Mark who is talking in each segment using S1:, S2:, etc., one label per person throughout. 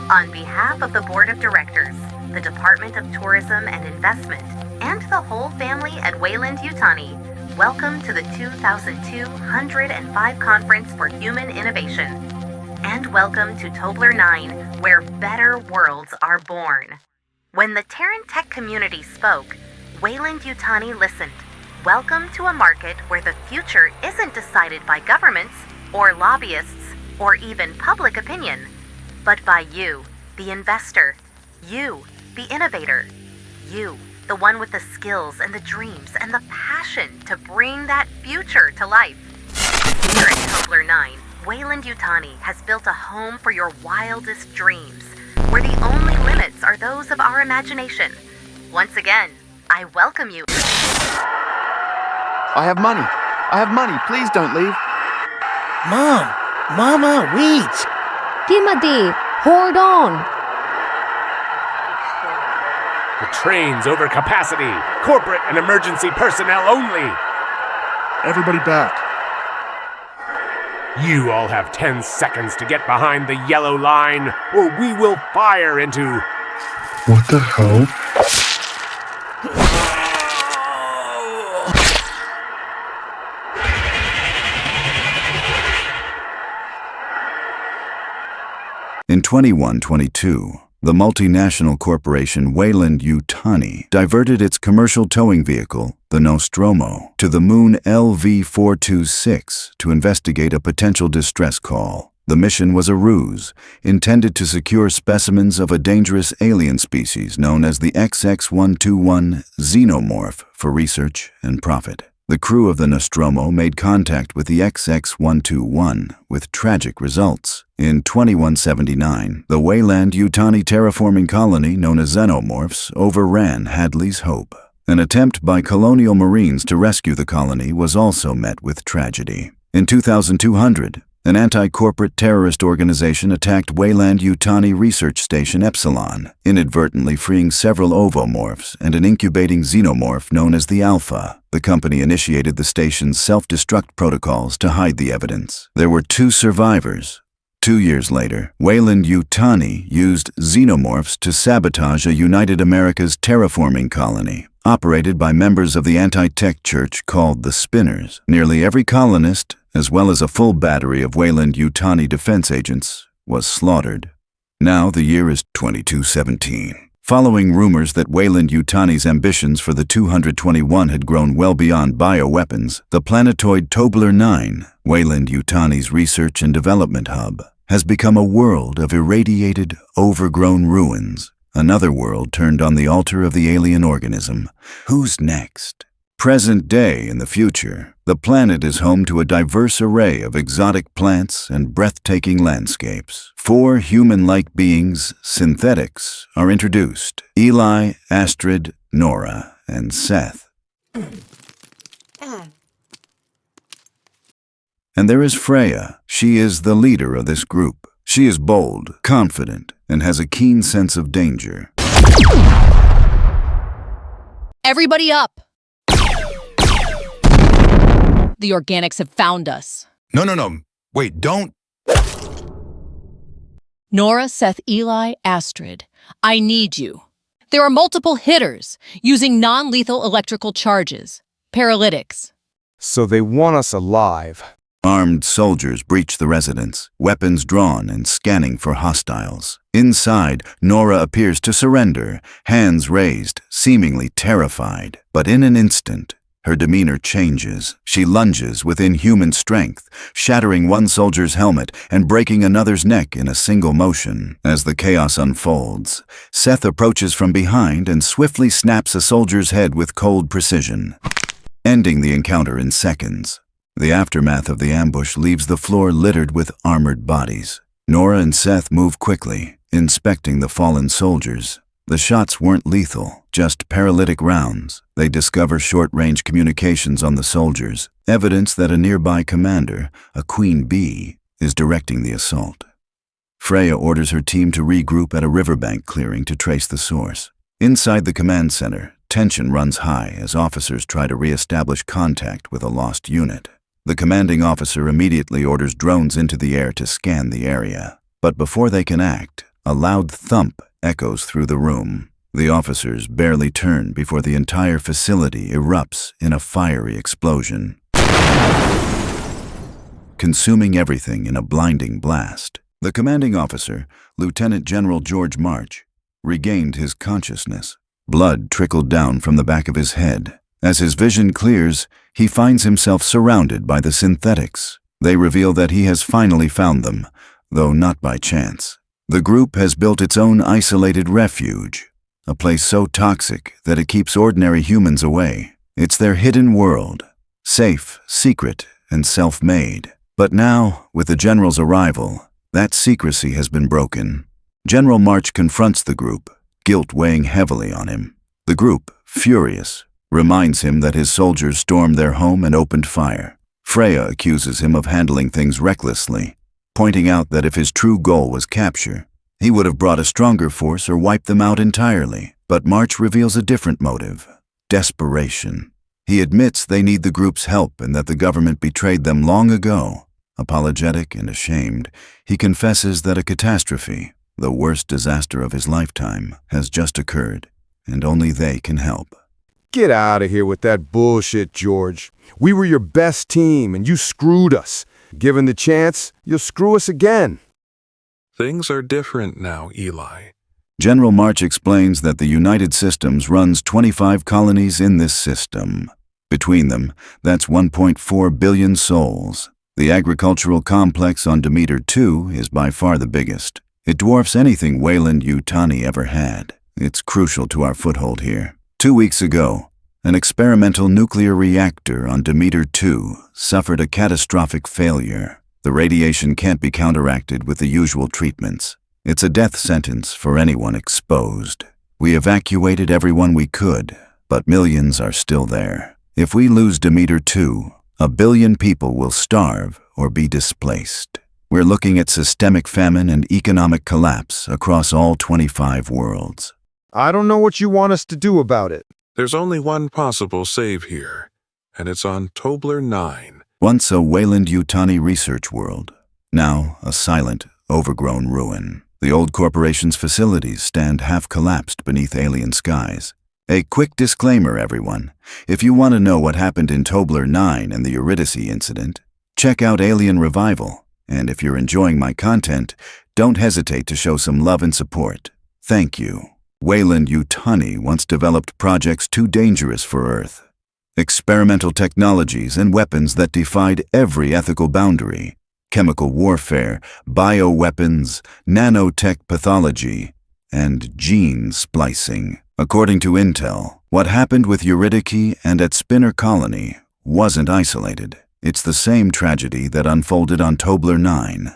S1: On behalf of the Board of Directors, the Department of Tourism and Investment, and the whole family at Weyland-Yutani, welcome to the 2205 Conference for Human Innovation. And welcome to Tobler 9, where better worlds are born. When the Terran tech community spoke, Weyland-Yutani listened. Welcome to a market where the future isn't decided by governments, or lobbyists, or even public opinion, but by you, the investor. You, the innovator. You, the one with the skills and the dreams and the passion to bring that future to life. Here at Tobler 9, Weyland-Yutani has built a home for your wildest dreams, where the only limits are those of our imagination. Once again, I welcome you.
S2: I have money. Please don't leave.
S3: Mama, wait!
S4: Timothy, hold on.
S5: The train's over capacity. Corporate and emergency personnel only.
S6: Everybody back.
S5: You all have 10 seconds to get behind the yellow line, or we will fire into...
S6: What the hell?
S7: In 2122, the multinational corporation Weyland-Yutani diverted its commercial towing vehicle, the Nostromo, to the moon LV-426 to investigate a potential distress call. The mission was a ruse, intended to secure specimens of a dangerous alien species known as the XX-121 Xenomorph for research and profit. The crew of the Nostromo made contact with the XX-121 with tragic results. In 2179, the Weyland-Yutani terraforming colony known as Xenomorphs overran Hadley's hope. An attempt by colonial marines to rescue the colony was also met with tragedy. In 2200, an anti-corporate terrorist organization attacked Weyland-Yutani Research Station Epsilon, inadvertently freeing several ovomorphs and an incubating xenomorph known as the Alpha. The company initiated the station's self-destruct protocols to hide the evidence. There were 2 survivors. 2 years later, Weyland-Yutani used xenomorphs to sabotage a United America's terraforming colony, operated by members of the anti-tech church called the Spinners. Nearly every colonist, as well as a full battery of Weyland-Yutani defense agents, was slaughtered. Now the year is 2217. Following rumors that Weyland-Yutani's ambitions for the 221 had grown well beyond bioweapons, the planetoid Tobler 9, Weyland-Yutani's research and development hub, has become a world of irradiated, overgrown ruins. Another world turned on the altar of the alien organism. Who's next? Present day in the future, the planet is home to a diverse array of exotic plants and breathtaking landscapes. 4 human-like beings, synthetics, are introduced: Eli, Astrid, Nora, and Seth. And there is Freya. She is the leader of this group. She is bold, confident, and has a keen sense of danger.
S8: Everybody up! The organics have found us.
S9: No. Wait, don't.
S8: Nora, Seth, Eli, Astrid, I need you. There are multiple hitters using non-lethal electrical charges, paralytics.
S10: So they want us alive.
S7: Armed soldiers breach the residence, weapons drawn and scanning for hostiles. Inside, Nora appears to surrender, hands raised, seemingly terrified. But in an instant, her demeanor changes. She lunges with inhuman strength, shattering one soldier's helmet and breaking another's neck in a single motion. As the chaos unfolds, Seth approaches from behind and swiftly snaps a soldier's head with cold precision, ending the encounter in seconds. The aftermath of the ambush leaves the floor littered with armored bodies. Nora and Seth move quickly, inspecting the fallen soldiers. The shots weren't lethal, just paralytic rounds. They discover short-range communications on the soldiers, evidence that a nearby commander, a queen bee, is directing the assault. Freya orders her team to regroup at a riverbank clearing to trace the source. Inside the command center, tension runs high as officers try to re-establish contact with a lost unit. The commanding officer immediately orders drones into the air to scan the area. But before they can act, A loud thump echoes through the room. The officers barely turn before the entire facility erupts in a fiery explosion, consuming everything in a blinding blast. The commanding officer, Lieutenant General George March, regained his consciousness. Blood trickled down from the back of his head. As his vision clears, he finds himself surrounded by the synthetics. They reveal that he has finally found them, though not by chance. The group has built its own isolated refuge, a place so toxic that it keeps ordinary humans away. It's their hidden world, safe, secret, and self-made. But now, with the general's arrival, that secrecy has been broken. General March confronts the group, guilt weighing heavily on him. The group, furious, reminds him that his soldiers stormed their home and opened fire. Freya accuses him of handling things recklessly, pointing out that if his true goal was capture, he would have brought a stronger force or wiped them out entirely. But March reveals a different motive: desperation. He admits they need the group's help and that the government betrayed them long ago. Apologetic and ashamed, he confesses that a catastrophe, the worst disaster of his lifetime, has just occurred, and only they can help.
S10: Get out of here with that bullshit, George. We were your best team, and you screwed us. Given the chance, you'll screw us again.
S3: Things are different now, Eli.
S7: General March explains that the United Systems runs 25 colonies in this system. Between them, that's 1.4 billion souls. The agricultural complex on Demeter 2 is by far the biggest. It dwarfs anything Weyland-Yutani ever had. It's crucial to our foothold here. 2 weeks ago, an experimental nuclear reactor on Demeter 2 suffered a catastrophic failure. The radiation can't be counteracted with the usual treatments. It's a death sentence for anyone exposed. We evacuated everyone we could, but millions are still there. If we lose Demeter 2, 1 billion people will starve or be displaced. We're looking at systemic famine and economic collapse across all 25 worlds.
S10: I don't know what you want us to do about it.
S3: There's only one possible save here, and it's on Tobler 9.
S7: Once a Weyland-Yutani research world, now a silent, overgrown ruin. The old corporation's facilities stand half-collapsed beneath alien skies. A quick disclaimer, everyone. If you want to know what happened in Tobler 9 and the Eurydice incident, check out Alien Revival. And if you're enjoying my content, don't hesitate to show some love and support. Thank you. Weyland-Yutani once developed projects too dangerous for Earth. Experimental technologies and weapons that defied every ethical boundary. Chemical warfare, bioweapons, nanotech pathology, and gene splicing. According to Intel, what happened with Eurydice and at Spinner Colony wasn't isolated. It's the same tragedy that unfolded on Tobler 9.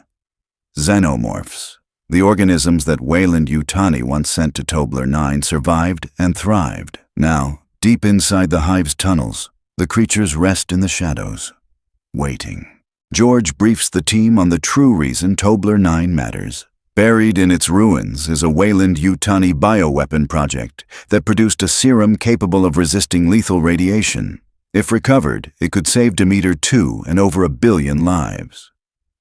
S7: Xenomorphs. The organisms that Weyland-Yutani once sent to Tobler 9 survived and thrived. Now, deep inside the hive's tunnels, the creatures rest in the shadows, waiting. George briefs the team on the true reason Tobler 9 matters. Buried in its ruins is a Weyland-Yutani bioweapon project that produced a serum capable of resisting lethal radiation. If recovered, it could save Demeter 2 and over 1 billion lives.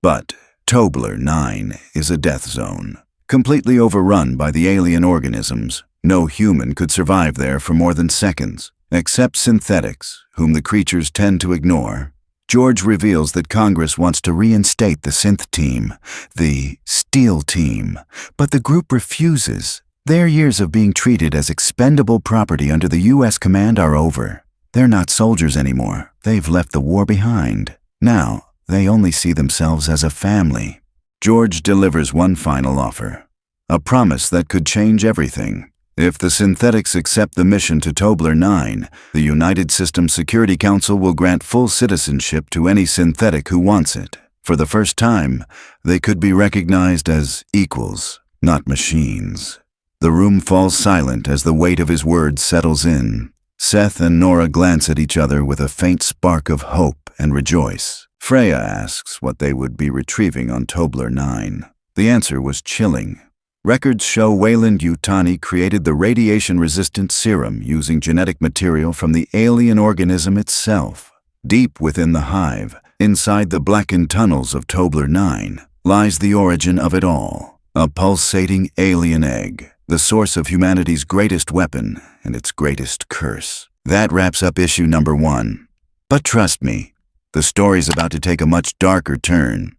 S7: But Tobler 9 is a death zone, completely overrun by the alien organisms. No human could survive there for more than seconds, except synthetics, whom the creatures tend to ignore. George reveals that Congress wants to reinstate the synth team, the STEEL team, but the group refuses. Their years of being treated as expendable property under the U.S. command are over. They're not soldiers anymore. They've left the war behind. Now, they only see themselves as a family. George delivers one final offer, a promise that could change everything. If the synthetics accept the mission to Tobler 9, the United Systems Security Council will grant full citizenship to any synthetic who wants it. For the first time, they could be recognized as equals, not machines. The room falls silent as the weight of his words settles in. Seth and Nora glance at each other with a faint spark of hope and rejoice. Freya asks what they would be retrieving on Tobler 9. The answer was chilling. Records show Weyland-Yutani created the radiation-resistant serum using genetic material from the alien organism itself. Deep within the hive, inside the blackened tunnels of Tobler 9, lies the origin of it all. A pulsating alien egg, the source of humanity's greatest weapon and its greatest curse. That wraps up issue number 1. But trust me, the story's about to take a much darker turn.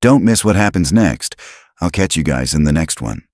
S7: Don't miss what happens next. I'll catch you guys in the next one.